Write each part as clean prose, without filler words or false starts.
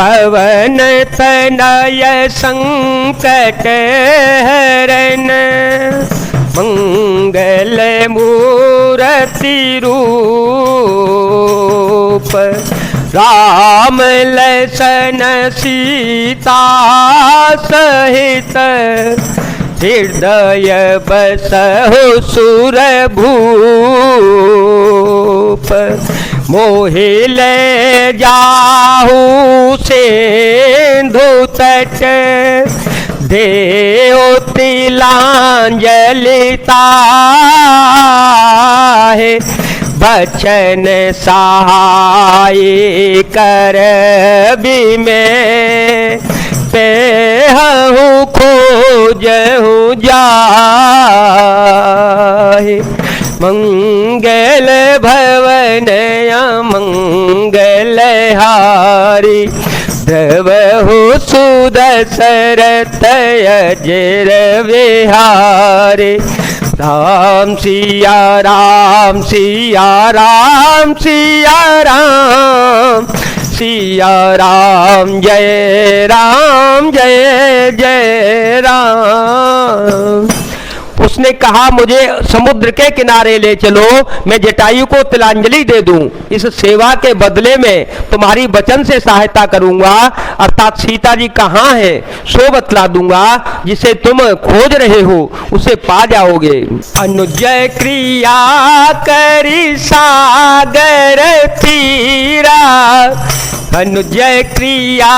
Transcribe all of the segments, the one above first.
पवन तनय संकट हरन, मंगल मूर्ति रूप, राम लक्ष्मण सीता सहित, हृदय बसहु सुरभूप। मोहि ले जाहु सिंधु तट, देओ तिलांजलि ताहि, बचन सहाय कर में, पेहु खोजहु जाहि। मंगल भवन मंगल हारी, द्रवहु सुदशरथ अजर विहारी। राम सिया राम सिया राम सिया राम, सिया राम जय जय राम। उसने कहा मुझे समुद्र के किनारे ले चलो, मैं जटायु को तिलांजलि दे दूं, इस सेवा के बदले में तुम्हारी वचन से सहायता करूंगा, अर्थात सीता जी कहाँ है सो बतला दूंगा, जिसे तुम खोज रहे हो उसे पा जाओगे। अनुजय क्रिया करी सागर तीरा, अनुजय क्रिया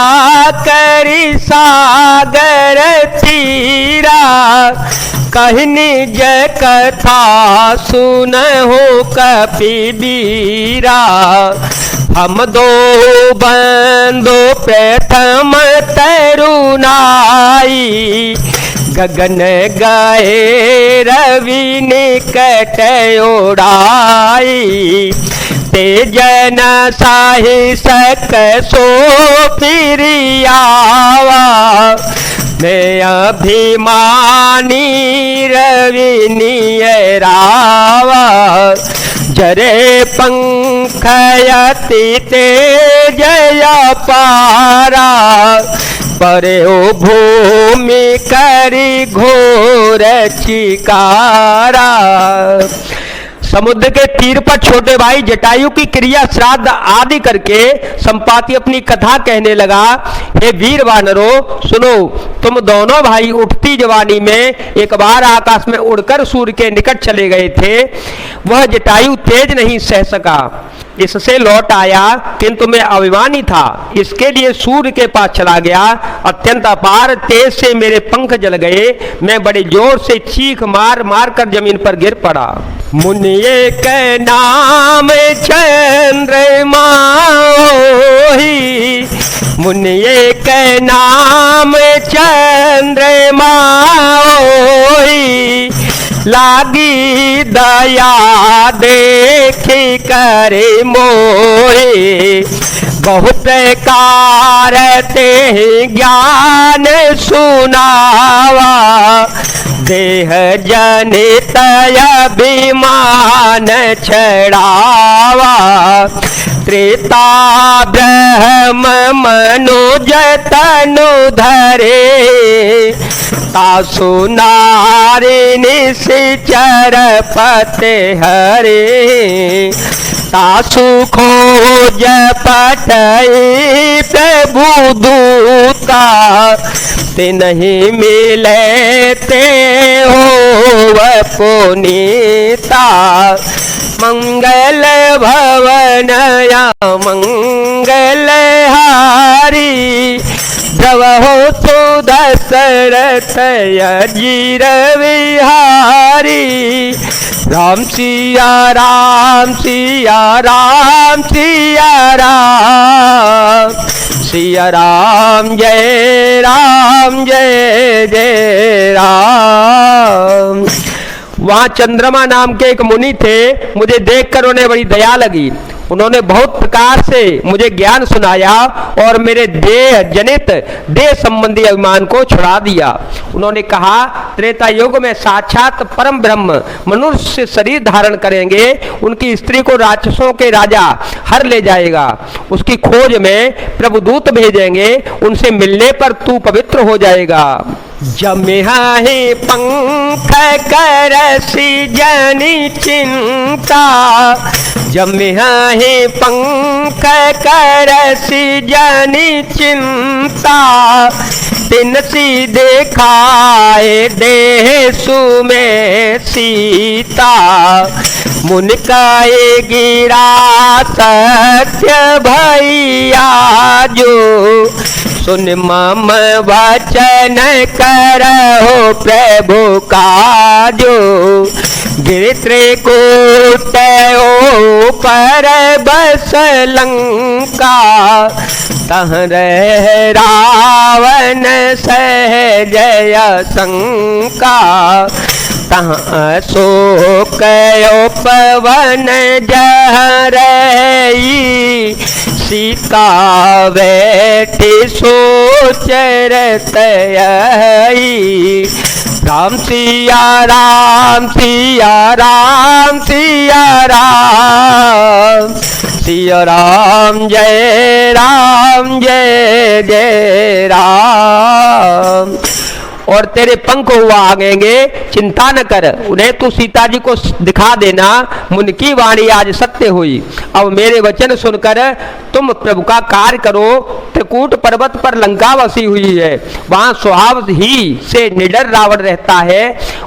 करी सागर तीरा, कहनी जय कथा सुनहु कपिबीरा। हम दो बंदो प्रथम तरुणाई, गगन गए रवि निकट ओढ़ाई। तेजन साहि सक सो फिरियावा, मैं अभिमानी रवि नियरावा। जरे पंखयति तेजय पारा, परे ओ भूमि करी घोर चिकारा। समुद्र के तीर पर छोटे भाई जटायु की क्रिया श्राद्ध आदि करके संपाति अपनी कथा कहने लगा। हे वीर वानरों सुनो, तुम दोनों भाई उठती जवानी में एक बार आकाश में उड़कर सूर्य के निकट चले गए थे। वह जटायु तेज नहीं सह सका, इससे लौट आया, किंतु मैं अभिमानी था, इसके लिए सूर्य के पास चला गया। अत्यंत अपार तेज से मेरे पंख जल गए, मैं बड़े जोर से चीख मार मार कर जमीन पर गिर पड़ा। मुनि एक नाम चंद्रमा होहि, मुनि एक नाम चंद्रमा होहि। लागी दया देखी करे मोहि, बहुत कारते ज्ञान सुनावा। देह जनित अभिमान छड़ावा। त्रेता ब्रह्म मनुज तनु धरे, तासु नारी निश्चर पते हरे। तासु खोज पटई प्रभु दूता, ते नहीं मिले ते हो पुनीता। मंगल भवन या मंगल हारी, द्रवहु सुदशरथ अजीर विहारी। राम सिया राम सिया राम सिया राम, सिया राम जय जय राम। वहाँ चंद्रमा नाम के एक मुनि थे, मुझे देखकर उन्हें बड़ी दया लगी। उन्होंने बहुत प्रकार से मुझे ज्ञान सुनाया और मेरे देह जनित देह संबंधी अभिमान को छुड़ा दिया। उन्होंने कहा त्रेता युग में साक्षात परम ब्रह्म मनुष्य शरीर धारण करेंगे, उनकी स्त्री को राक्षसों के राजा हर ले जाएगा, उसकी खोज में प्रभु दूत भेजेंगे, उनसे मिलने पर तू पवित्र हो जाएगा। जमिहाहि पंख करसी जनि चिंता, जमिहाहि पंख करसी जनि चिंता, तिनसी देखाए देसु में सीता, मुनिकाए गिरा सत्य भैया जो, सुन मम वचन करहो प्रभु काजो, गिरित्रकूट पर बस लंका, तह रह रावण सहजय शंका, तहाँ शोक पवन जहरई, सीता बैठी सोचरत आई, राम सिया राम सिया राम सिया राम, सिया राम जय जय राम। और तेरे पंख हुआ आगेंगे, चिंता न कर, उन्हें तू सीता जी को दिखा देना, मुनि की वाणी आज सत्य हुई। अब मेरे वचन सुनकर तुम प्रभु का कार्य करो। त्रिकूट पर्वत पर लंका बसी हुई है, वहाँ स्वभाव ही से निडर रावण रहता है।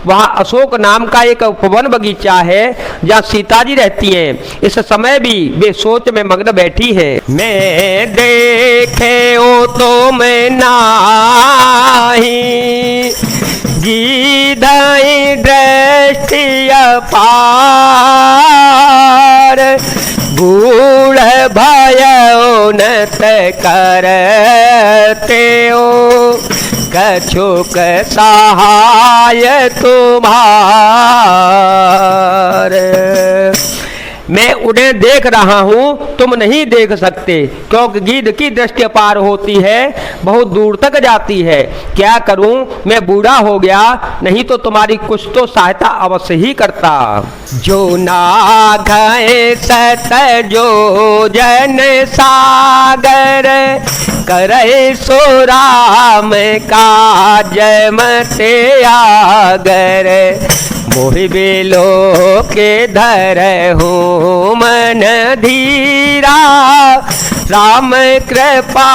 वहाँ अशोक नाम का एक उपवन बगीचा है जहाँ सीता जी रहती हैं। इस समय भी वे सोच में मग्न बैठी है। मैं देखे ओ तो मैं नाही, गीधाई दृष्टि अपार, बूढ़ भयो नत करते हो, कछुक सहाय तुम्हार। मैं उन्हें देख रहा हूँ, तुम नहीं देख सकते, क्योंकि गिद्ध की दृष्टि अपार होती है, बहुत दूर तक जाती है। क्या करूँ, मैं बूढ़ा हो गया, नहीं तो तुम्हारी कुछ तो सहायता अवश्य ही करता। जो ना गए सत जो जन सागर, करे सो राम काज मते आगर, मोहि बेलो के धर हूँ मन धीरा, राम कृपा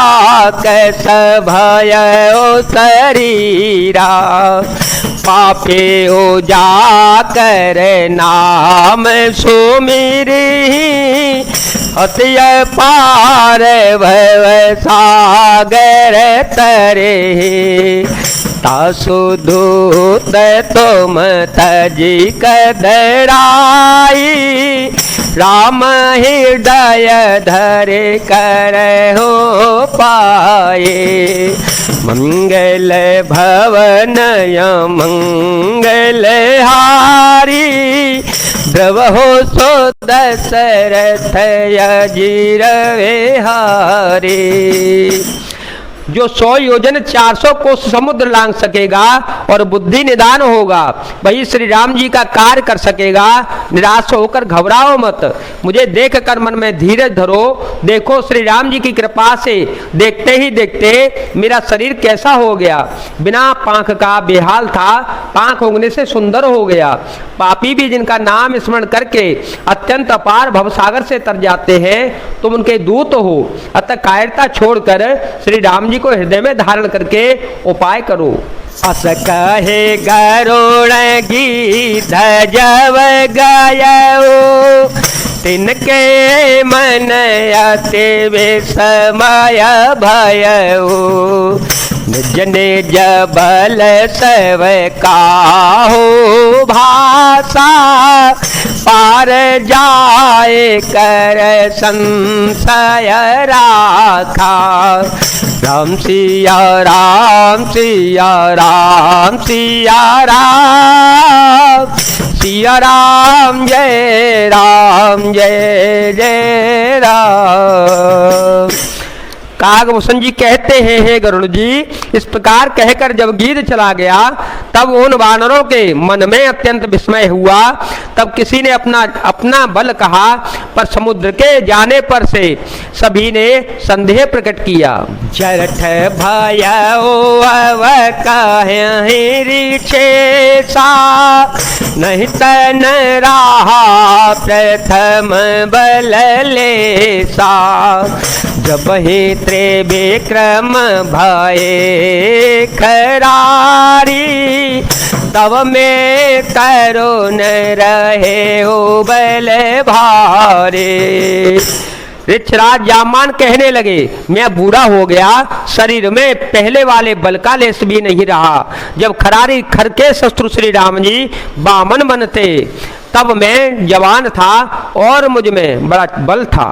कैस भयो शरीरा, पापे ओ जा कर नाम सुमिरी, अतिय पार भव सागर तरे, तासु दूत तुम तजी कदराई, राम हृदय धरे कर हो पाए, मंगल भवन मंगल हारी, द्रव हो सो दशरथ अजीर विहारी। जो 100 योजन 400 कोस समुद्र लांघ सकेगा और बुद्धि निदान होगा, वही श्री राम जी का कार्य कर सकेगा। निराश होकर घबराओ मत, मुझे देख कर मन में धीरज धरो। देखो श्री राम जी की कृपा से देखते ही देखते मेरा शरीर कैसा हो गया, बिना पांख का बेहाल था, पांख उगने से सुंदर हो गया। पापी भी जिनका नाम स्मरण करके अत्यंत अपार भवसागर से तर जाते हैं, तुम उनके दूत हो। अतः कायरता छोड़कर श्री राम जी को हृदय में धारण करके उपाय करो। अस कहे गरुड़ गीध जब गयो, तिनके मन अति विस्मय भयो, निज निज बल सब काहू भाषा, पार जाए कर संशय राखा। राम सिया राम सिया राम सिया राम, सिया राम जय राम जय जय राम। कागभूषण जी कहते हैं, हे गरुड़ जी, इस प्रकार कहकर जब गीत चला गया तब उन वानरों के मन में अत्यंत विस्मय हुआ। तब किसी ने अपना बल कहा, पर समुद्र के जाने पर से सभी ने संदेह प्रकट किया। जरठ भय अव कहि सा, नहीं तन रहा प्रथम बल लेसा। जब ही त्रिविक्रम भये खरारी, तब में करुण रहे हो बल भारे। ऋक्षराज जामान कहने लगे, मैं बूढ़ा हो गया, शरीर में पहले वाले बल का लेस भी नहीं रहा। जब खरारी खर के शत्रु श्री राम जी बामन बनते तब मैं जवान था और मुझ में बड़ा बल था।